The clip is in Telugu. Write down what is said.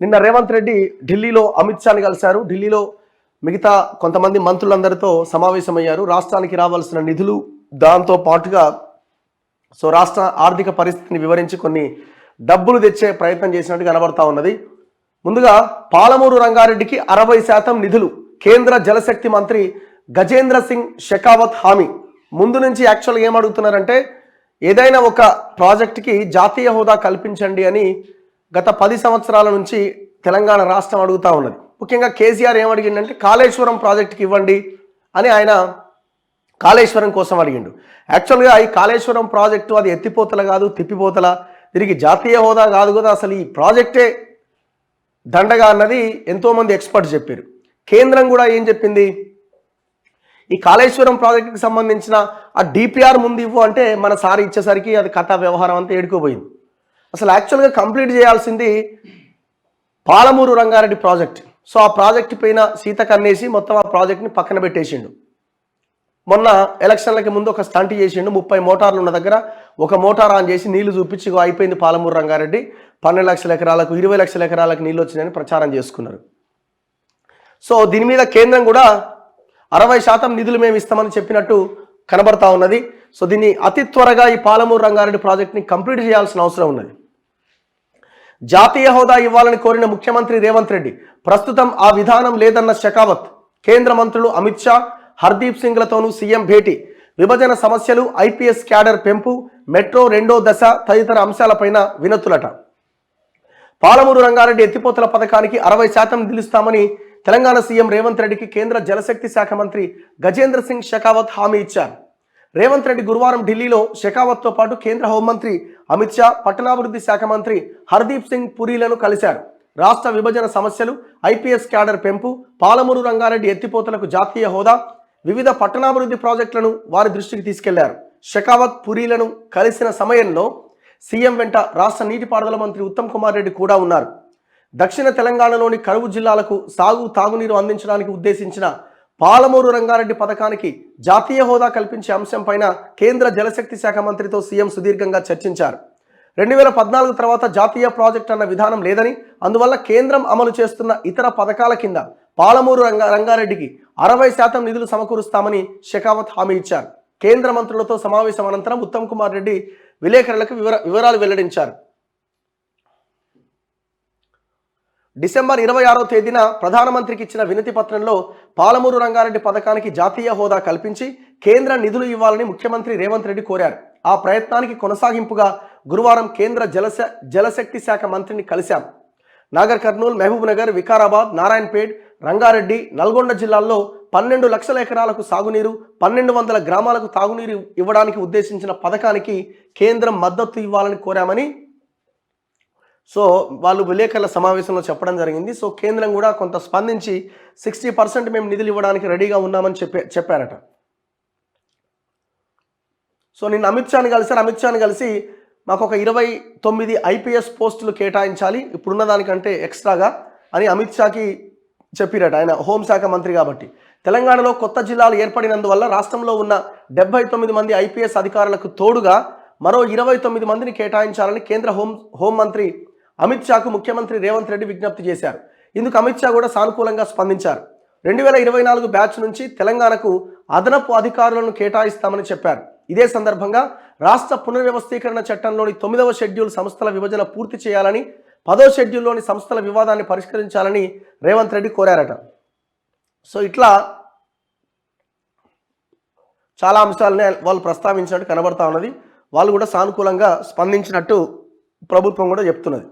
నిన్న రేవంత్ రెడ్డి ఢిల్లీలో అమిత్ షాని కలిశారు. ఢిల్లీలో మిగతా కొంతమంది మంత్రులందరితో సమావేశమయ్యారు. రాష్ట్రానికి రావాల్సిన నిధులు దాంతో పాటుగా రాష్ట్ర ఆర్థిక పరిస్థితిని వివరించి కొన్ని డబ్బులు తెచ్చే ప్రయత్నం చేసినట్టు కనబడతా ఉన్నది. ముందుగా పాలమూరు రంగారెడ్డికి 60% నిధులు కేంద్ర జలశక్తి మంత్రి గజేంద్ర సింగ్ షెకావత్ హామీ. ముందు నుంచి యాక్చువల్గా ఏమడుగుతున్నారంటే ఏదైనా ఒక ప్రాజెక్టుకి జాతీయ హోదా కల్పించండి అని గత 10 సంవత్సరాల నుంచి తెలంగాణ రాష్ట్రం అడుగుతూ ఉన్నది. ముఖ్యంగా కేసీఆర్ ఏమడిగిండంటే కాళేశ్వరం ప్రాజెక్టుకి ఇవ్వండి అని ఆయన కాళేశ్వరం కోసం అడిగిండు. యాక్చువల్గా ఈ కాళేశ్వరం ప్రాజెక్టు అది ఎత్తిపోతల కాదు, తిప్పిపోతల, తిరిగి జాతీయ హోదా కాదు కదా, అసలు ఈ ప్రాజెక్టే దండగా అన్నది ఎంతోమంది ఎక్స్పర్ట్స్ చెప్పారు. కేంద్రం కూడా ఏం చెప్పింది, ఈ కాళేశ్వరం ప్రాజెక్టుకి సంబంధించిన ఆ డిపిఆర్ ముందు ఇవ్వు అంటే మన సారి ఇచ్చేసరికి అది కథా వ్యవహారం అంతా ఏడుకోపోయింది. అసలు యాక్చువల్గా కంప్లీట్ చేయాల్సింది పాలమూరు రంగారెడ్డి ప్రాజెక్ట్. ఆ ప్రాజెక్టు పైన సీత కన్నేసి మొత్తం ఆ ప్రాజెక్ట్ని పక్కన పెట్టేసిండు. మొన్న ఎలక్షన్లకి ముందు ఒక స్టంట్ చేసిండు. 30 మోటార్లు ఉన్న దగ్గర ఒక మోటార్ ఆన్ చేసి నీళ్లు చూపించి అయిపోయింది పాలమూరు రంగారెడ్డి, 12 లక్షల ఎకరాలకు 20 లక్షల ఎకరాలకు నీళ్ళు వచ్చినాయని ప్రచారం చేసుకున్నారు. దీని మీద కేంద్రం కూడా 60% నిధులు మేము ఇస్తామని చెప్పినట్టు కనబడతా ఉన్నది. దీన్ని అతి త్వరగా ఈ పాలమూరు రంగారెడ్డి ప్రాజెక్ట్ని కంప్లీట్ చేయాల్సిన అవసరం ఉన్నది. జాతీయ హోదా ఇవ్వాలని కోరిన ముఖ్యమంత్రి రేవంత్ రెడ్డి ప్రస్తుతం ఆ విధానం లేదన్న షెకావత్. కేంద్ర మంత్రులు అమిత్ షా, హర్దీప్ సింగ్లతోనూ సీఎం భేటీ. విభజన సమస్యలు, ఐపీఎస్ క్యాడర్ పెంపు, మెట్రో 2వ దశ తదితర అంశాలపైన వినతులట. పాలమూరు రంగారెడ్డి ఎత్తిపోతల పథకానికి 60% నిధులిస్తామని తెలంగాణ సీఎం రేవంత్ రెడ్డికి కేంద్ర జలశక్తి శాఖ మంత్రి గజేంద్ర సింగ్ షెకావత్ హామీ ఇచ్చారు. రేవంత్ రెడ్డి గురువారం ఢిల్లీలో షెకావత్తో పాటు కేంద్ర హోంమంత్రి అమిత్ షా, పట్టణాభివృద్ధి శాఖ మంత్రి హర్దీప్ సింగ్ పురీలను కలిశారు. రాష్ట్ర విభజన సమస్యలు, ఐపీఎస్ క్యాడర్ పెంపు, పాలమూరు రంగారెడ్డి ఎత్తిపోతలకు జాతీయ హోదా, వివిధ పట్టణాభివృద్ధి ప్రాజెక్టులను వారి దృష్టికి తీసుకెళ్లారు. షెకావత్ పురీలను కలిసిన సమయంలో సీఎం వెంట రాష్ట్ర నీటిపారుదల మంత్రి ఉత్తమ్ కుమార్ రెడ్డి కూడా ఉన్నారు. దక్షిణ తెలంగాణలోని కరువు జిల్లాలకు తాగునీరు అందించడానికి ఉద్దేశించిన పాలమూరు రంగారెడ్డి పథకానికి జాతీయ హోదా కల్పించే అంశంపైన కేంద్ర జలశక్తి శాఖ మంత్రితో సీఎం సుదీర్ఘంగా చర్చించారు. 2014 తర్వాత జాతీయ ప్రాజెక్ట్ అన్న విధానం లేదని, అందువల్ల కేంద్రం అమలు చేస్తున్న ఇతర పథకాల కింద పాలమూరు రంగారెడ్డికి 60% నిధులు సమకూరుస్తామని షెకావత్ హామీ ఇచ్చారు. కేంద్ర మంత్రులతో సమావేశం అనంతరం ఉత్తమ్ కుమార్ రెడ్డి విలేకరులకు వివరాలు వెల్లడించారు. డిసెంబర్ 26వ తేదీన ప్రధానమంత్రికి ఇచ్చిన వినతి పత్రంలో పాలమూరు రంగారెడ్డి పథకానికి జాతీయ హోదా కల్పించి కేంద్ర నిధులు ఇవ్వాలని ముఖ్యమంత్రి రేవంత్ రెడ్డి కోరారు. ఆ ప్రయత్నానికి కొనసాగింపుగా గురువారం కేంద్ర జలశక్తి శాఖ మంత్రిని కలిశాం. నాగర్ కర్నూల్, మహబూబ్ నగర్, వికారాబాద్, నారాయణపేట్, రంగారెడ్డి, నల్గొండ జిల్లాల్లో 12 లక్షల ఎకరాలకు సాగునీరు, 1200 గ్రామాలకు తాగునీరు ఇవ్వడానికి ఉద్దేశించిన పథకానికి కేంద్రం మద్దతు ఇవ్వాలని కోరామని వాళ్ళు విలేకరుల సమావేశంలో చెప్పడం జరిగింది. కేంద్రం కూడా కొంత స్పందించి 60% మేము నిధులు ఇవ్వడానికి రెడీగా ఉన్నామని చెప్పారట. నిన్న అమిత్ షాని కలిసారు. అమిత్ షాని కలిసి మాకు ఒక 29 ఐపీఎస్ పోస్టులు కేటాయించాలి ఇప్పుడున్న దానికంటే ఎక్స్ట్రాగా అని అమిత్ షాకి చెప్పిరట. ఆయన హోంశాఖ మంత్రి కాబట్టి. తెలంగాణలో కొత్త జిల్లాలు ఏర్పడినందువల్ల రాష్ట్రంలో ఉన్న 79 మంది ఐపీఎస్ అధికారులకు తోడుగా మరో 29 మందిని కేటాయించాలని కేంద్ర హోంమంత్రి అమిత్ షాకు ముఖ్యమంత్రి రేవంత్ రెడ్డి విజ్ఞప్తి చేశారు. ఇందుకు అమిత్ షా కూడా సానుకూలంగా స్పందించారు. 2024 బ్యాచ్ నుంచి తెలంగాణకు అదనపు అధికారులను కేటాయిస్తామని చెప్పారు. ఇదే సందర్భంగా రాష్ట్ర పునర్వ్యవస్థీకరణ చట్టంలోని 9వ షెడ్యూల్ సంస్థల విభజన పూర్తి చేయాలని, 10వ షెడ్యూల్లోని సంస్థల వివాదాన్ని పరిష్కరించాలని రేవంత్ రెడ్డి కోరారట. ఇట్లా చాలా అంశాలనే వాళ్ళు ప్రస్తావించినట్టు కనబడతా ఉన్నది. వాళ్ళు కూడా సానుకూలంగా స్పందించినట్టు ప్రభుత్వం కూడా చెప్తున్నది.